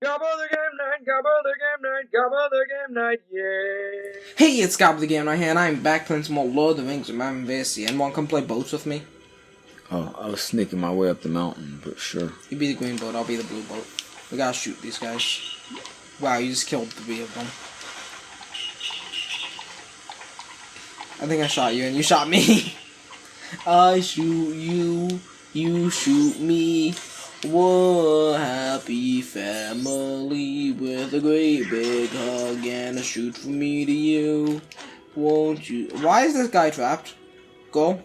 Gabba the game night, Gabba the game night, Gabba the game night, yeah. Hey, it's Gabba the Game right here, and I'm back playing some more Lord of the Rings with Marin Vasey. Anyone come play boats with me? Oh, I was sneaking my way up the mountain, but sure. You be the green boat, I'll be the blue boat. We gotta shoot these guys. Wow, you just killed 3 of them. I think I shot you, and you shot me. I shoot you, you shoot me. We're a happy family with a great big hug and a shoot from me to you. Won't you? Why is this guy trapped? Go.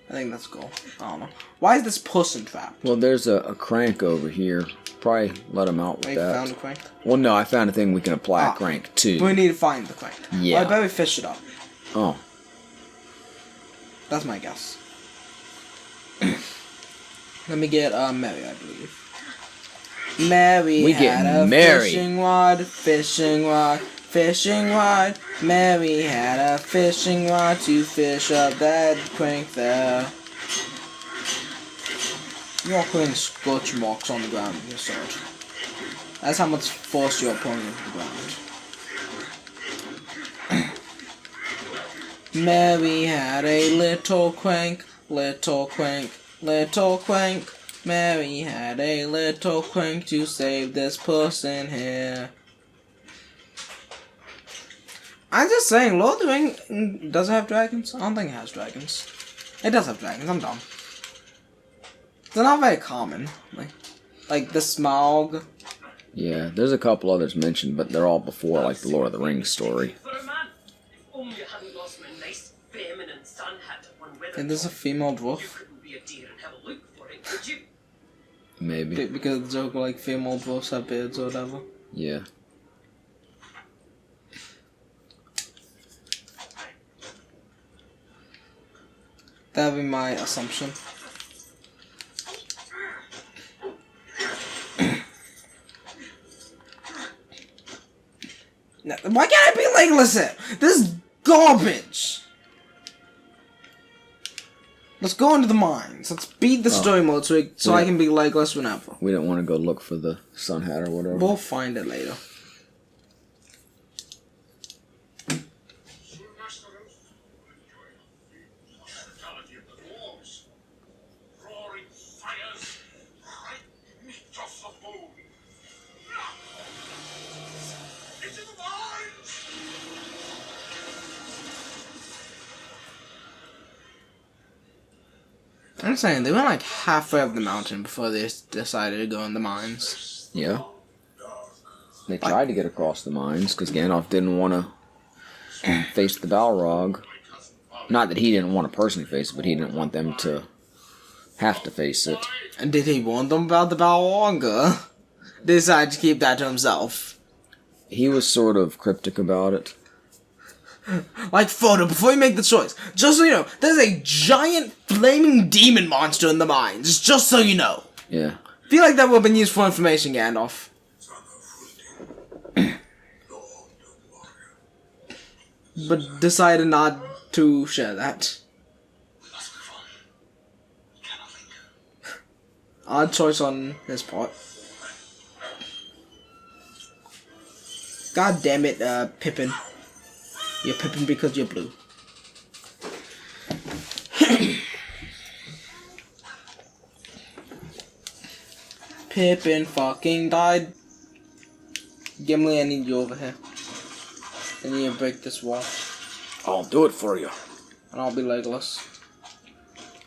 I think that's go. I don't know. Why is this person trapped? Well, there's a crank over here. Probably let him out with You that. found a crank? Well, no, I found a thing we can apply a crank to. We need to find the crank. Yeah. Well, I bet we fish it up. Oh. That's my guess. Let me get Mary, I believe. Mary We had get a Mary. fishing rod, fishing rod, fishing rod. Mary had a fishing rod to fish up that crank there. You're putting scorch marks on the ground with your sword. That's how much force you're putting into the ground. Mary had a little crank, little crank, little crank. Mary had a little crank to save this person here. I'm just saying, Lord of the Rings does it have dragons? I don't think it has dragons. It does have dragons, I'm dumb. They're not very common. Like the Smaug. Yeah, there's a couple others mentioned, but they're all before, like, the Lord of the Rings story. And there's a female dwarf. Maybe. Because the joke like female dwarfs have beards or whatever. Yeah. That'd be my assumption. Now, why can't I be legless here? This is garbage! Let's go into the mines. Let's beat the story mode so I can be legless whenever. We don't want to go look for the sun hat or whatever. We'll find it later. I'm saying, they went like halfway up the mountain before they decided to go in the mines. Yeah. They tried to get across the mines, because Gandalf didn't want to face the Balrog. Not that he didn't want to personally face it, but he didn't want them to have to face it. And did he warn them about the Balrog? Decided to keep that to himself. He was sort of cryptic about it. Like, Frodo, before you make the choice, just so you know, there's a giant flaming demon monster in the mines, just so you know. Yeah. I feel like that would have been useful information, Gandalf. But decided not to share that. Odd choice on his part. God damn it, Pippin. You're Pippin because you're blue. Pippin fucking died. Gimli, I need you over here. I need to break this wall. I'll do it for you. And I'll be Legolas.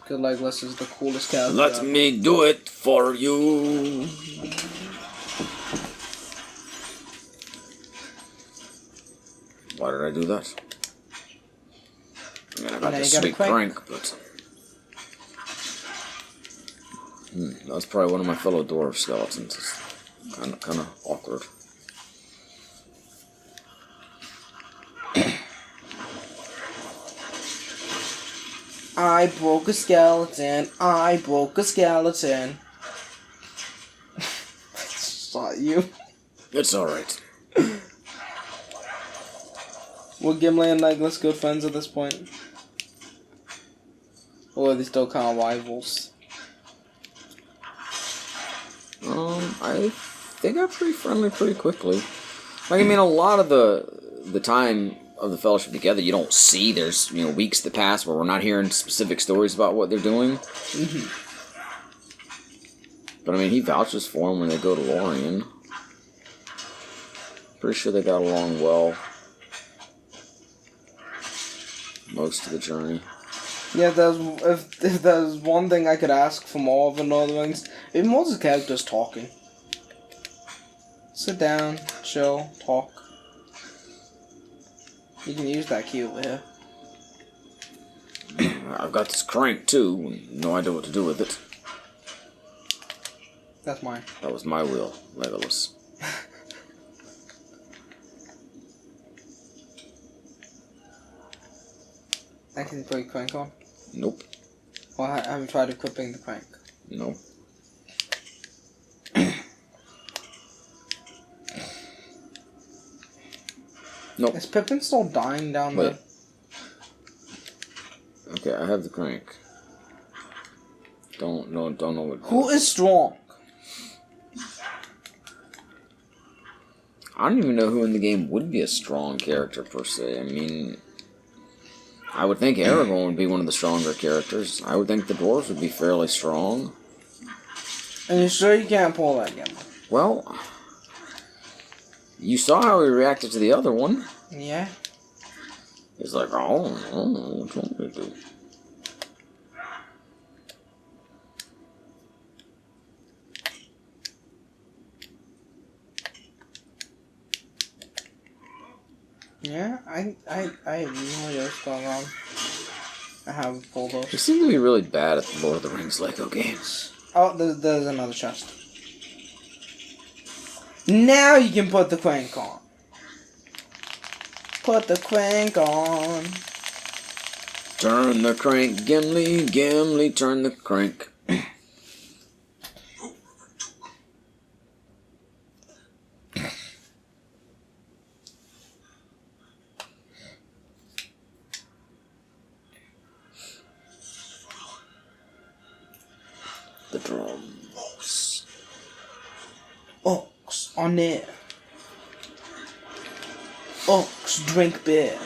Because Legolas is the coolest character. Let me do it for you. Why did I do that? I mean, I got this sweet crank, but... that's probably one of my fellow dwarf skeletons. It's kind of awkward. I broke a skeleton. I broke a skeleton. Shot you. It's alright. Were Gimli and Legolas good friends at this point? Or are they still kind of rivals? I they got pretty friendly pretty quickly. Like, I mean, a lot of the time of the Fellowship together, you don't see. There's, you know, weeks that pass where we're not hearing specific stories about what they're doing. Mm-hmm. But, I mean, he vouches for them when they go to Lorien. Pretty sure they got along well most of the journey. Yeah, if there's one thing I could ask from all of the Lord of the Rings, if most of the characters talking. Sit down, chill, talk. You can use that key over here. I've got this crank, too. No idea what to do with it. That's mine. That was my wheel, Legolas. I can put a crank on. Nope. Well, have you tried equipping the crank? No. Nope. Is Pippin still dying down Wait. there? Okay, I have the crank. Don't know what. Who is strong? I don't even know who in the game would be a strong character per se. I mean, I would think Aragorn would be one of the stronger characters. I would think the dwarves would be fairly strong. And you sure you can't pull that again? Well, you saw how he reacted to the other one. Yeah. He's like, oh, what you want me to do? Yeah, I have no idea what's going on. I haven't pulled They those. seem to be really bad at the Lord of the Rings Lego games. Oh, there's another chest. Now you can put the crank on. Put the crank on. Turn the crank, Gimli, Gimli, turn the crank. The drums. Ox on air. Ox drink beer.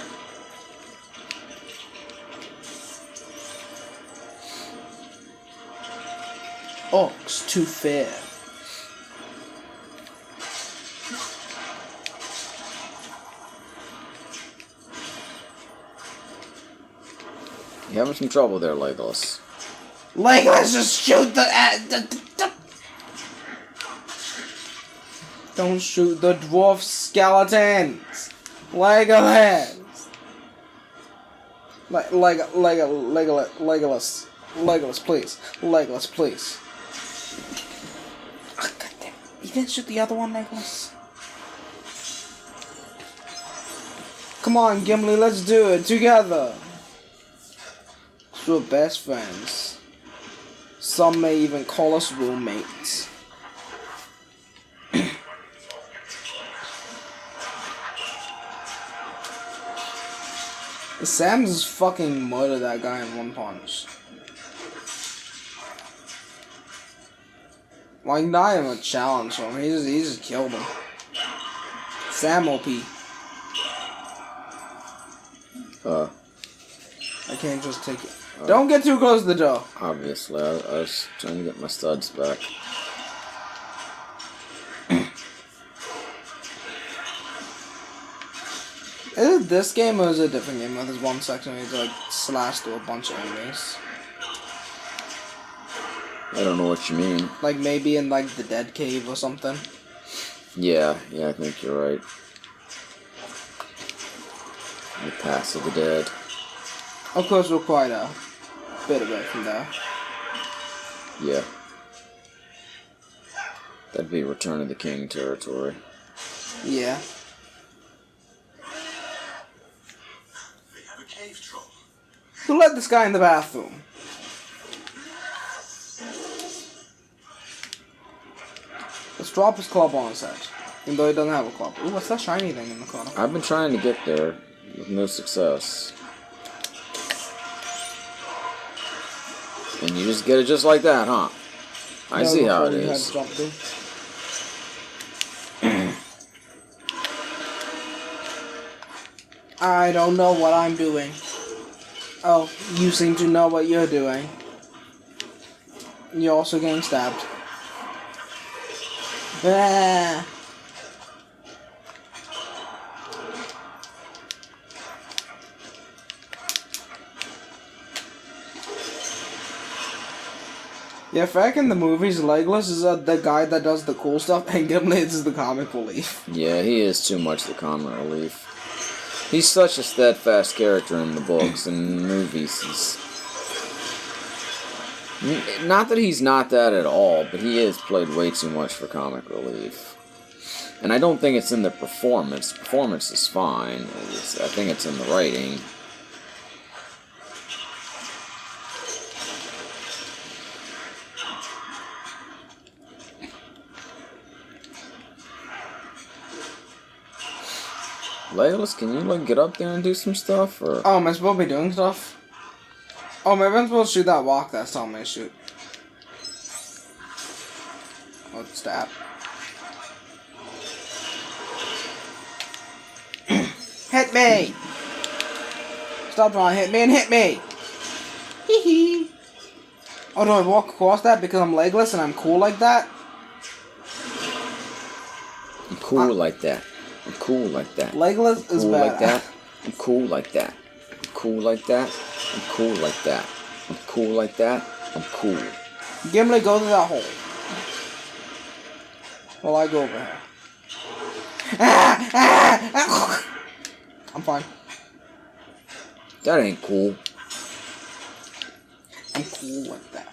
Ox too fair. You having some trouble there, Legolas. Like, let's just shoot the Don't shoot the dwarf skeletons. Legolas. Legolas. Legolas, please. Legolas, please. Oh, goddamn. You didn't shoot the other one, Legolas? Come on, Gimli, let's do it together. We're best friends. Some may even call us roommates. Sam just fucking murdered that guy in one punch. Like, not even a challenge for him. He just killed him. Sam OP. I can't just take it. Don't get too close to the door. Obviously, I was trying to get my studs back. Is it this game or is it a different game where there's one section where you have to like slash through a bunch of enemies? I don't know what you mean. Like maybe in like the Dead Cave or something? Yeah, I think you're right. The Pass of the Dead. Of course we're quite a bit away from there. Yeah. That'd be Return of the King territory. Yeah. Who let this guy in the bathroom? Let's drop his club on his head. Even though he doesn't have a club. Ooh, what's that shiny thing in the corner? I've been trying to get there with no success. And you just get it just like that, huh? I see how it is. I don't know what I'm doing. Oh, you seem to know what you're doing. You're also getting stabbed. Ah. Yeah, Frack in the movies, Legolas is the guy that does the cool stuff, and Gimli is the comic relief. Yeah, he is too much the comic relief. He's such a steadfast character in the books and movies. He's not that he's not that at all, but he is played way too much for comic relief. And I don't think it's in the performance. The performance is fine. I think it's in the writing. Legolas, can you like get up there and do some stuff? Or Oh, am I supposed to be doing stuff? Oh, maybe I'm supposed to shoot that walk that's telling me to shoot. What's that? Hit me! Stop trying to hit me and hit me! Hee hee! Oh, do I walk across that because I'm Legolas and I'm cool like that? I'm cool like that. I'm cool like that. Legolas is Cool bad. like that. I'm cool like that. I'm cool like that. I'm cool like that. I'm cool like that. I'm cool. Gimli, go to that hole. While I go over here. I'm fine. That ain't cool. I'm cool like that.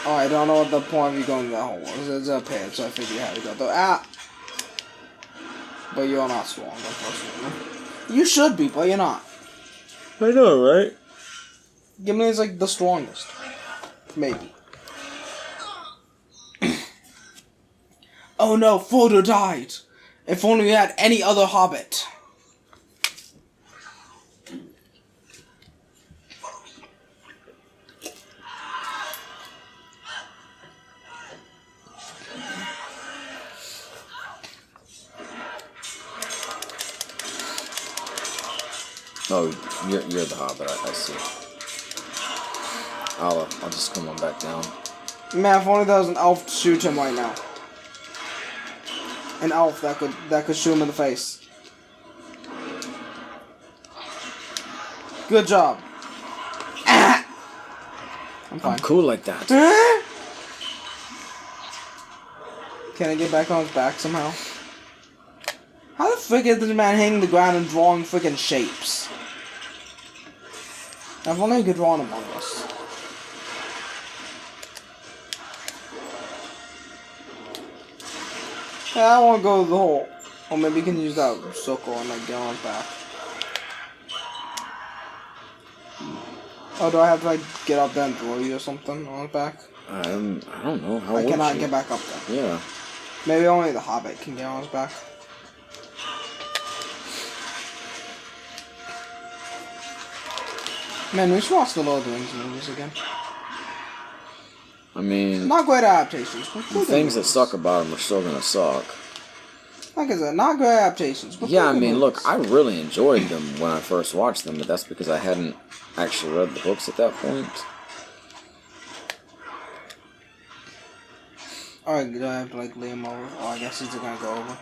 Oh, I don't know what the point of you going to that hole was. It's a pit, so I figured you had to go though. Ah! But you're not strong, unfortunately. You should be, but you're not. I know, right? Gimli is like the strongest. Maybe. Oh no, Frodo died! If only we had any other hobbit. Oh, you're the Hobbit. I see. I'll just come on back down. Man, if only there was an elf to shoot him right now. An elf that could shoot him in the face. Good job. Ah! I'm fine. I'm cool like that. Can I get back on his back somehow? How the frick is this man hitting the ground and drawing freaking shapes? I've only could draw Among Us. Yeah, I want to go to the hole. Or maybe you can use that circle and like get on his back. Oh, do I have to like get up there and throw you or something on his back? I don't know. How I would cannot you? get back up there. Yeah. Maybe only the Hobbit can get on his back. Man, we should watch the Lord of the Rings movies again. I mean, Not great adaptations, but the good things that movies. suck about them are still gonna suck. Like I said, not great adaptations, but Yeah, I good mean, movies. look, I really enjoyed them when I first watched them, but that's because I hadn't actually read the books at that point. Alright, do I have to like lay him over? Oh, I guess he's gonna go over.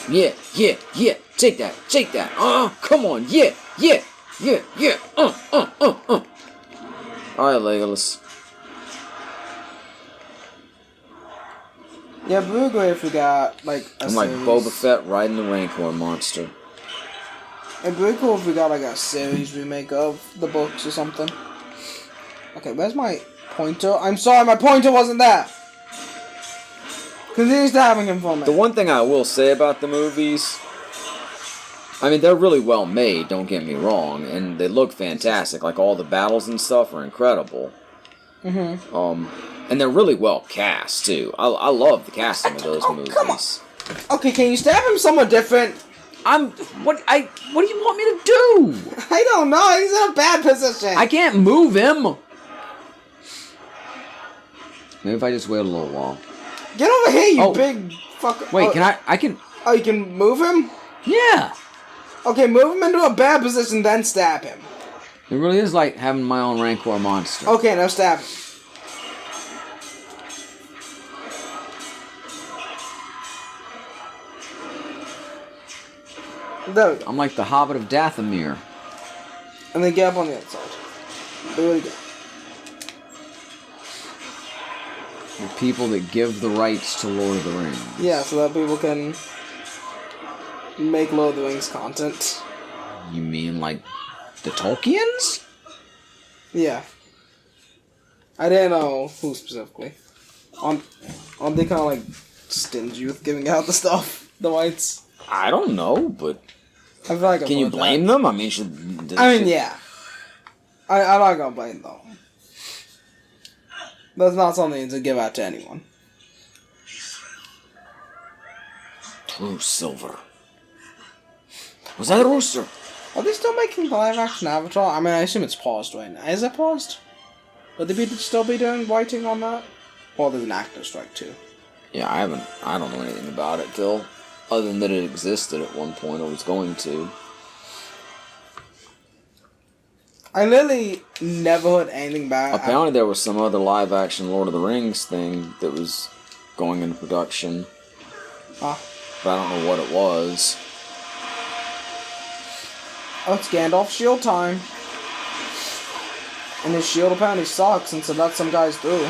Yeah, yeah, yeah. Take that, take that. Come on, yeah, yeah, yeah, yeah. Alright, Legolas. Yeah, but we're great if we got like a I'm like series. Boba Fett riding the Rancor monster. It'd be really cool if we got like a series remake of the books or something. Okay, where's my pointer? I'm sorry, my pointer wasn't there! Continue stabbing him for me. The one thing I will say about the movies, I mean, they're really well made, don't get me wrong, and they look fantastic. Like, all the battles and stuff are incredible. And they're really well cast, too. I love the casting of those movies. Come on. Okay, can you stab him somewhere different? What do you want me to do? I don't know, he's in a bad position. I can't move him. Maybe if I just wait a little while. Get over here, you Oh. big fucker. Wait, I can... Oh, you can move him? Yeah. Okay, move him into a bad position, then stab him. It really is like having my own Rancor monster. Okay, now stab him. There we go. I'm like the Hobbit of Dathomir. And then get up on the outside. Do it again. The people that give the rights to Lord of the Rings. Yeah, so that people can make Lord of the Rings content. You mean like the Tolkiens? Yeah. I didn't know who specifically. Aren't they kind of like stingy with giving out the stuff? The rights? I don't know, but I feel like can you blame them? I mean, yeah. I'm not gonna blame them. That's not something to give out to anyone. True silver. Was that a rooster? Are they still making the live action Avatar? I mean, I assume it's paused right now. Is it paused? Would they still be doing writing on that? Well, there's an actor strike too. Yeah, I don't know anything about it, Phil. Other than that it existed at one point, or was going to. I literally never heard anything about it. Apparently there was some other live-action Lord of the Rings thing that was going into production. Huh. But I don't know what it was. Oh, it's Gandalf's shield time. And his shield apparently sucks, and so let some guys through.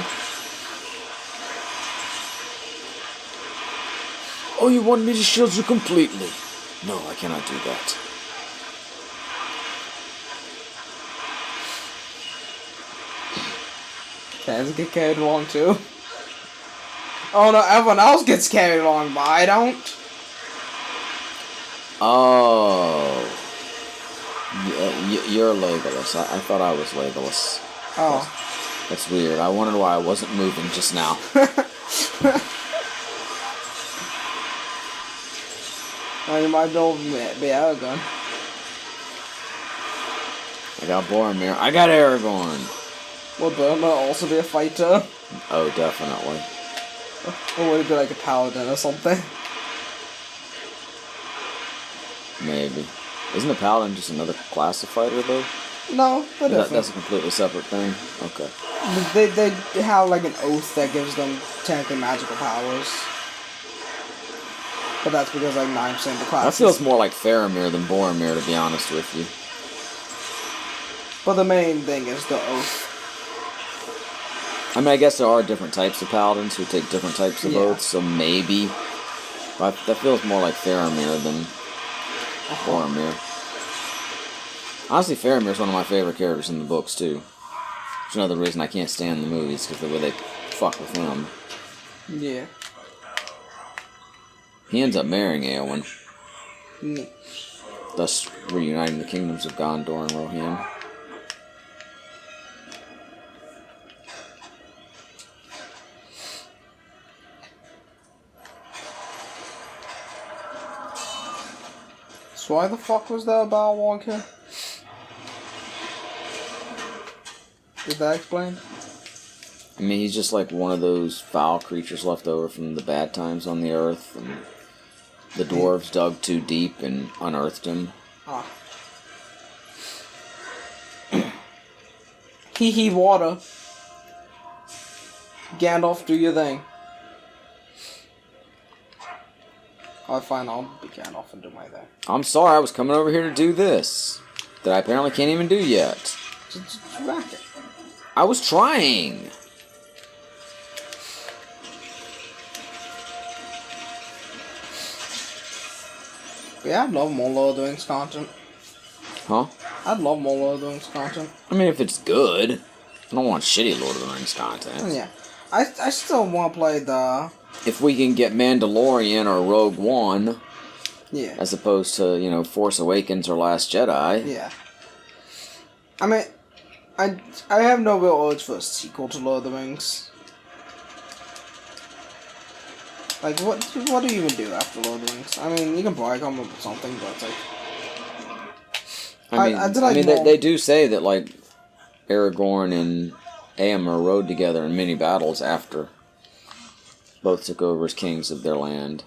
Oh, you want me to shield you completely? No, I cannot do that. Fans get carried along too. Oh no, everyone else gets carried along, but I don't. Oh. You're Legolas. I thought I was Legolas. Oh. That's weird. I wondered why I wasn't moving just now. Well, you might go be Aragorn. I got Boromir. I got Aragorn. Would Burma also be a fighter? Oh, definitely. Or would it be like a paladin or something? Maybe. Isn't a paladin just another class of fighter, though? No, they're different. That's a completely separate thing? Okay. They have like an oath that gives them technically magical powers. But that's because like 9% of the classes. That feels more like Faramir than Boromir, to be honest with you. But the main thing is the oath. I mean, I guess there are different types of paladins who take different types of Yeah. oaths, so maybe. But that feels more like Faramir than Boromir. Honestly, Faramir's one of my favorite characters in the books, too. It's another reason I can't stand the movies, because the way they fuck with him. Yeah. He ends up marrying Éowyn, Mm. thus reuniting the kingdoms of Gondor and Rohan. So why the fuck was there a Balrog here? Did that explain? I mean, he's just like one of those foul creatures left over from the bad times on the earth, and the dwarves dug too deep and unearthed him. Ah. Hee water. Gandalf, do your thing. Alright, fine, I'll be Gandalf and do my thing. I'm sorry, I was coming over here to do this, that I apparently can't even do yet. Just rack it. I was trying! Yeah, I'd love more Lord of the Rings content. Huh? I'd love more Lord of the Rings content. I mean, if it's good. I don't want shitty Lord of the Rings content. Yeah. I still want to play the... If we can get Mandalorian or Rogue One, Yeah. as opposed to, you know, Force Awakens or Last Jedi. Yeah. I mean, I have no real urge for a sequel to Lord of the Rings. Like, what do you even do after Lord of the Rings? I mean, you can probably come up with something, but it's like... I mean, they do say that, like, Aragorn and Éomer rode together in many battles after both took over as kings of their land.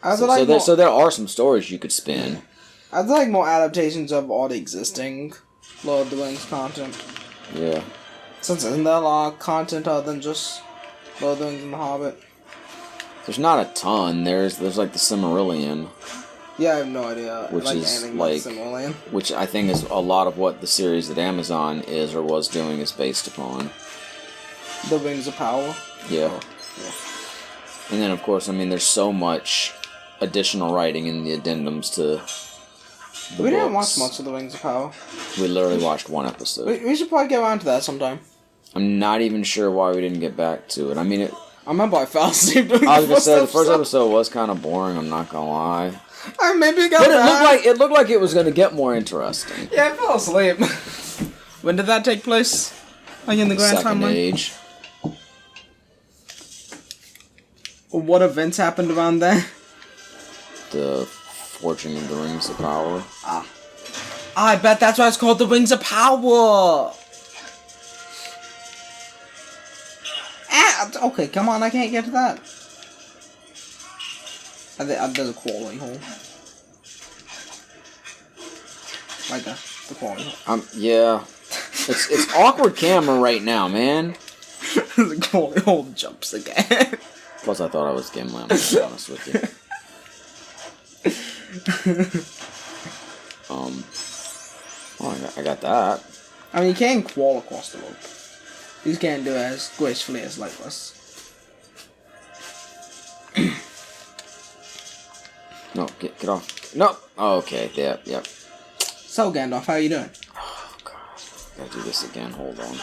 So there are some stories you could spin. I'd like more adaptations of all the existing Lord of the Rings content. Yeah. Since isn't there a lot of content other than just Lord of the Rings and The Hobbit? There's not a ton. There's like the Silmarillion. Yeah, I have no idea. Which is anything like, about Silmarillion. which I think is a lot of what the series that Amazon is or was doing is based upon. The Rings of Power. Yeah. Oh, yeah. And then of course, I mean, there's so much additional writing in the addendums to the We books. didn't watch much of The Rings of Power. We literally watched one episode. We should probably get around to that sometime. I'm not even sure why we didn't get back to it. I mean, I remember I fell asleep during I was the gonna first say the episode. first episode was kind of boring. I'm not gonna lie, Maybe but it looked like it was gonna get more interesting. Yeah, I fell asleep. When did that take place? Like in the Grand Second Timeline? Age. What events happened around there? The Forging of the Rings of Power. I bet that's why it's called the Rings of Power. Okay, come on, I can't get to that. There's a quality hole. Right there, the quality hole. Yeah. It's awkward camera right now, man. The quality hole jumps again. Plus, I thought I was Gimli. I'm gonna be honest with you. Oh, I got that. I mean, you can crawl across the rope. You just can't do it as gracefully as Legolas. No, get off. No. Oh, okay. Yep. So, Gandalf, how are you doing? Oh god, gotta do this again. Hold on.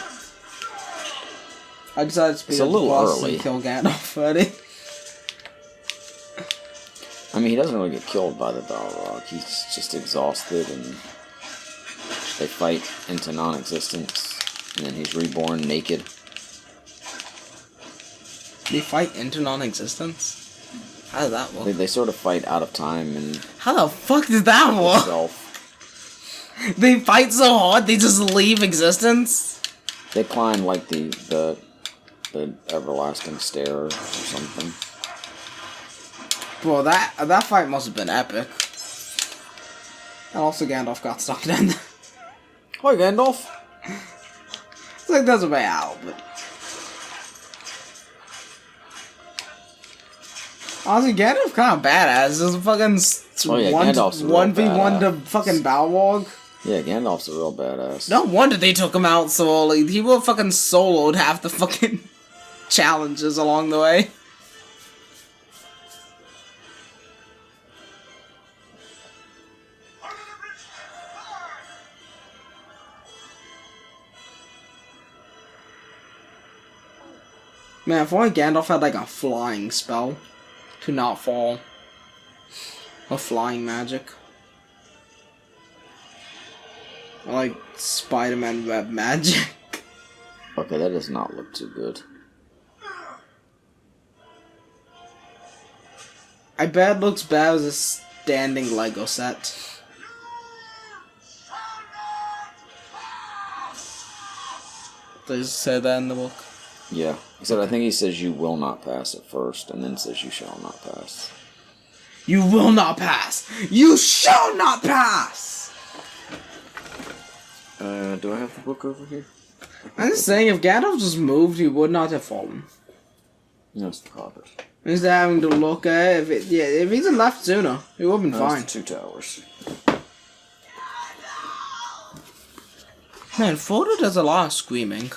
I decided to be It's a little boss early. and kill Gandalf already. I mean, he doesn't really get killed by the Balrog. He's just exhausted, and they fight into non-existence, and then he's reborn naked. They fight into non-existence? How did that work? They sort of fight out of time and How the fuck did that work? itself. They fight so hard they just leave existence? They climb like the everlasting stair or something. Bro, that fight must have been epic. And also Gandalf got stuck down there. Hi, Gandalf. It's like there's a way out, but... Honestly, Gandalf kind of badass. Just fucking Oh, yeah, Gandalf's a real 1v1 to badass. fucking Balrog. Yeah, Gandalf's a real badass. No wonder they took him out so early. He would have fucking soloed half the fucking challenges along the way. Man, if only Gandalf had like a flying spell to not fall. Or flying magic. Or like Spider-Man web magic. Okay, that does not look too good. I bet it looks bad as a standing Lego set. They said that in the book. Yeah. Except I think he says you will not pass at first, and then says you shall not pass. You will not pass! You shall not pass! Do I have the book over here? I'm just saying, if Gandalf just moved, he would not have fallen. No, it's the Hobbit. Instead of having to look at it, if he's left sooner, he would have been No, fine. it's the Two Towers. Man, Frodo does a lot of screaming.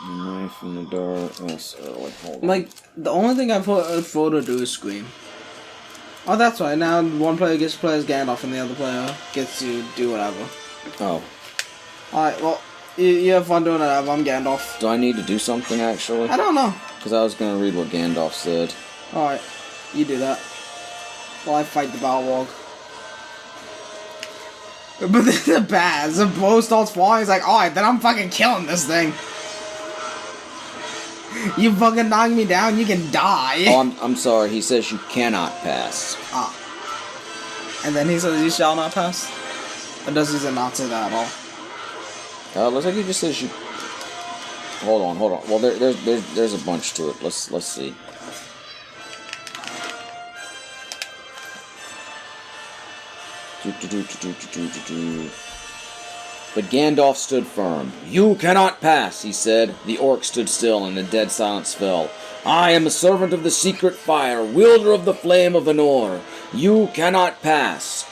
Knife in the dark. That's early. Hold on. Like, the only thing I've heard Frodo do is scream. Oh, that's right. Now one player gets to play as Gandalf and the other player gets to do whatever. Oh. Alright, well, you have fun doing whatever. I'm Gandalf. Do I need to do something, actually? I don't know. Because I was going to read what Gandalf said. Alright, you do that. While I fight the Balrog. But this is bad. The bow starts falling. He's like, alright, then I'm fucking killing this thing. You fucking knock me down, you can die. Oh, I'm sorry. He says you cannot pass. Ah. And then he says you shall not pass? Or does he not say that at all? Looks like he just says you... Hold on. Well, there's a bunch to it. Let's see. But Gandalf stood firm. "You cannot pass," he said. The orc stood still, and a dead silence fell. "I am a servant of the secret fire, wielder of the flame of Anor. You cannot pass.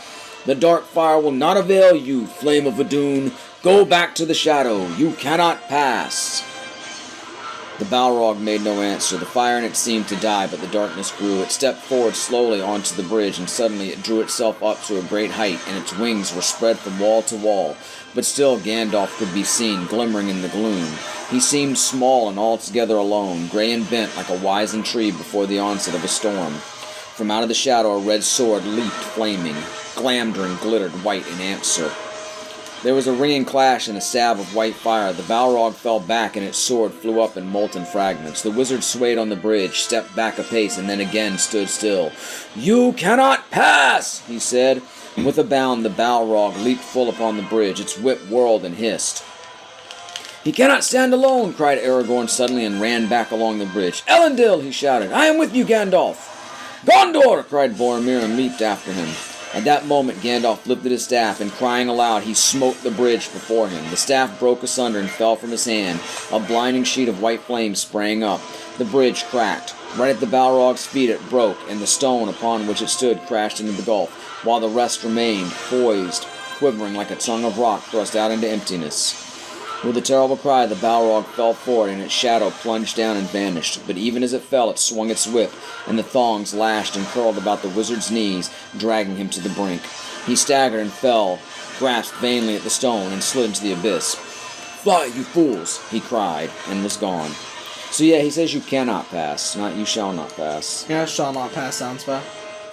The dark fire will not avail you, flame of Adun. Go back to the shadow. You cannot pass." The Balrog made no answer. The fire in it seemed to die, but the darkness grew. It stepped forward slowly onto the bridge, and suddenly it drew itself up to a great height, and its wings were spread from wall to wall. But still Gandalf could be seen, glimmering in the gloom. He seemed small and altogether alone, gray and bent like a wizened tree before the onset of a storm. From out of the shadow a red sword leaped, flaming. Glammed and glittered white in answer. There was a ringing clash and a stab of white fire. The Balrog fell back, and its sword flew up in molten fragments. The wizard swayed on the bridge, stepped back a pace, and then again stood still. "You cannot pass," he said. With a bound, the Balrog leaped full upon the bridge. Its whip whirled and hissed. "He cannot stand alone," cried Aragorn suddenly, and ran back along the bridge. "Elendil," he shouted, "I am with you, Gandalf." "Gondor!" cried Boromir, and leaped after him. At that moment Gandalf lifted his staff, and crying aloud he smote the bridge before him. The staff broke asunder and fell from his hand. A blinding sheet of white flame sprang up. The bridge cracked. Right at the Balrog's feet it broke, and the stone upon which it stood crashed into the gulf, while the rest remained, poised, quivering like a tongue of rock thrust out into emptiness. With a terrible cry, the Balrog fell forward, and its shadow plunged down and vanished. But even as it fell, it swung its whip, and the thongs lashed and curled about the wizard's knees, dragging him to the brink. He staggered and fell, grasped vainly at the stone, and slid into the abyss. "Fly, you fools!" he cried, and was gone. So yeah, he says you cannot pass, not you shall not pass. Yeah, shall not pass sounds bad.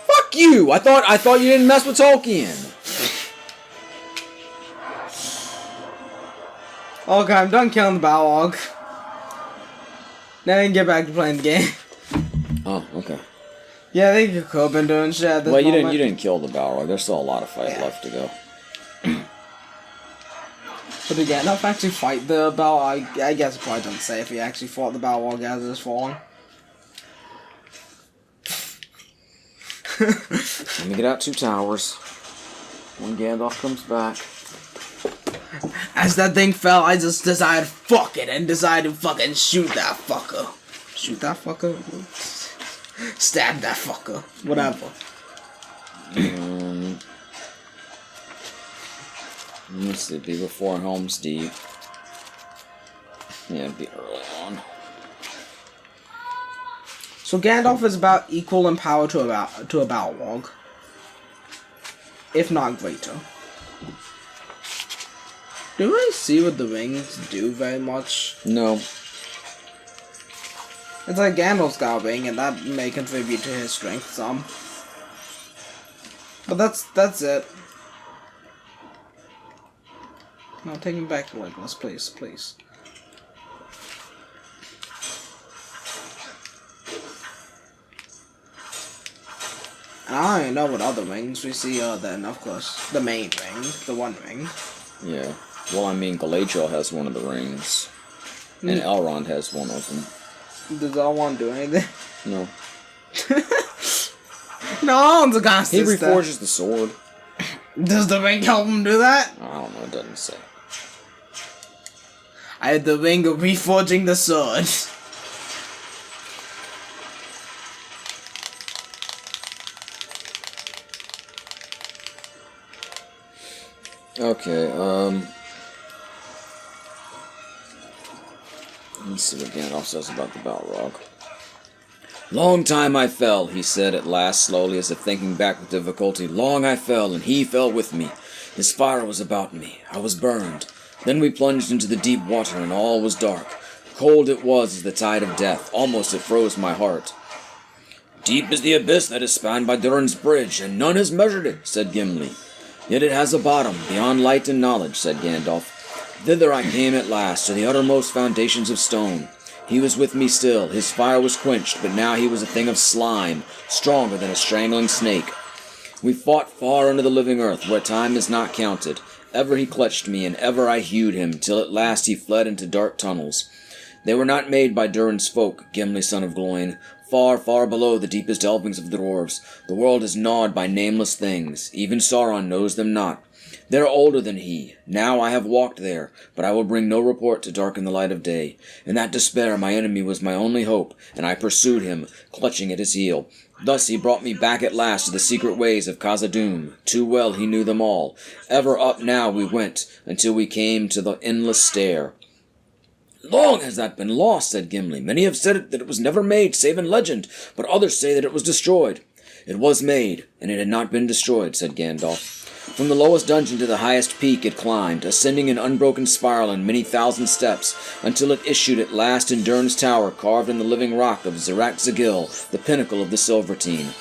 Fuck you! I thought you didn't mess with Tolkien. Okay, I'm done killing the Balrog. Now I can get back to playing the game. Oh, okay. Yeah, I think you could have been doing shit at this Well, moment. you didn't kill the Balrog. There's still a lot of fight left to go. But did Gandalf actually fight the Balrog? I guess it probably doesn't say if he actually fought the Balrog as it was falling. Let me get out 2 towers. When Gandalf comes back. As that thing fell, I just decided, fuck it, and decided to fucking shoot that fucker. Shoot that fucker? Stab that fucker. Whatever. Let's see, be before Helm's Deep. Yeah, it'd be early on. So Gandalf is about equal in power to a Balrog. If not greater. Do you really see what the rings do very much? No. It's like Gandalf's got a ring, and that may contribute to his strength some. But that's it. No, take him back to Legolas, please, please. And I don't even know what other rings we see other than, of course, the main ring, the one ring. Yeah. Well, I mean, Galadriel has one of the rings. And Elrond has one of them. Does Elrond do anything? No. No, Elrond's a god He sister. reforges the sword. Does the ring help him do that? I don't know, it doesn't say. I had the ring of reforging the sword. Okay, let's see what Gandalf says about the Balrog. "Long time I fell," he said at last, slowly, as if thinking back with difficulty. "Long I fell, and he fell with me. His fire was about me. I was burned. Then we plunged into the deep water, and all was dark. Cold it was as the tide of death. Almost it froze my heart." "Deep is the abyss that is spanned by Durin's bridge, and none has measured it," said Gimli. "Yet it has a bottom, beyond light and knowledge," said Gandalf. "Thither I came at last, to the uttermost foundations of stone. He was with me still, his fire was quenched, but now he was a thing of slime, stronger than a strangling snake. We fought far under the living earth, where time is not counted. Ever he clutched me, and ever I hewed him, till at last he fled into dark tunnels. They were not made by Durin's folk, Gimli son of Gloin. Far, far below the deepest delvings of the dwarves, the world is gnawed by nameless things. Even Sauron knows them not. They are older than he. Now I have walked there, but I will bring no report to darken the light of day. In that despair my enemy was my only hope, and I pursued him, clutching at his heel. Thus he brought me back at last to the secret ways of Khazad-dûm. Too well he knew them all. Ever up now we went, until we came to the endless stair. Long has that been lost, said Gimli. Many have said that it was never made, save in legend, but others say that it was destroyed. It was made, and it had not been destroyed, said Gandalf. From the lowest dungeon to the highest peak it climbed, ascending in unbroken spiral in many thousand steps, until it issued at last in Durn's tower, carved in the living rock of Zirak-Zagil, the pinnacle of the Silvertine.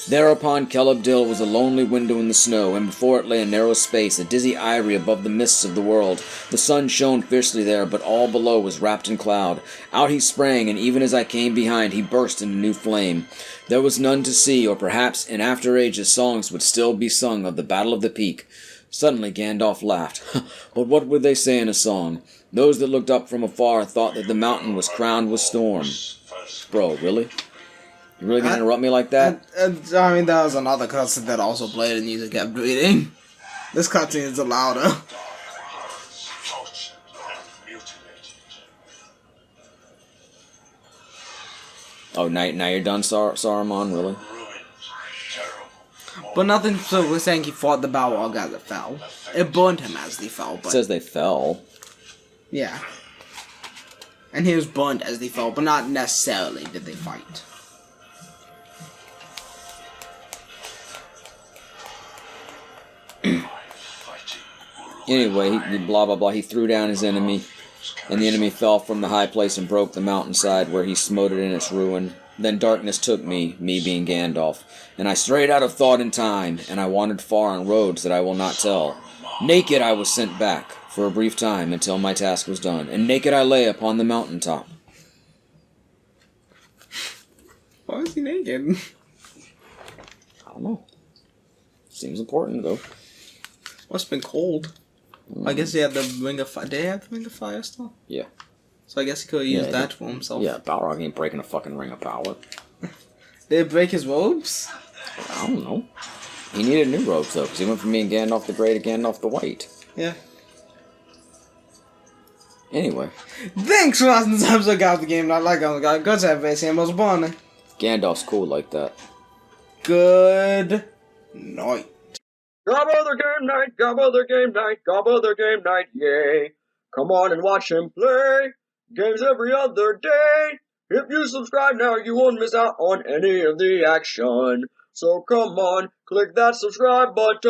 There upon Celebdil was a lonely window in the snow, and before it lay a narrow space, a dizzy eyrie above the mists of the world. The sun shone fiercely there, but all below was wrapped in cloud. Out he sprang, and even as I came behind, he burst into new flame. There was none to see, or perhaps in after ages songs would still be sung of the Battle of the Peak. Suddenly Gandalf laughed. But what would they say in a song? Those that looked up from afar thought that the mountain was crowned with storm. Bro, really? You really gonna interrupt me like that? I mean, that was another cutscene that also played and music kept reading. This cutscene is louder. Oh, now you're done, Saruman, really? But nothing, so we're saying he fought the Balrog as it fell. It burned him as they fell, but... It says they fell. Yeah. And he was burned as they fell, but not necessarily did they fight. Anyway, blah blah blah, he threw down his enemy, and the enemy fell from the high place and broke the mountainside where he smote it in its ruin. Then darkness took me being Gandalf, and I strayed out of thought and time, and I wandered far on roads that I will not tell. Naked I was sent back, for a brief time, until my task was done, and naked I lay upon the mountain top. Why is he naked? I don't know. Seems important, though. Must have been cold. I guess he had the ring of fire. Did he have the ring of fire still? Yeah. So I guess he could have used that for himself. Yeah, Balrog ain't breaking a fucking ring of power. Did it break his robes? I don't know. He needed new robes, though, because he went from being Gandalf the Grey to Gandalf the White. Yeah. Anyway. Thanks for watching this episode of Gabba the Game. Not like I'm got good to have most born. Gandalf's cool like that. Good night. Gabba the game night, Gabba the game night, Gabba the game night, yay. Come on and watch him play games every other day. If you subscribe now, you won't miss out on any of the action. So come on, click that subscribe button.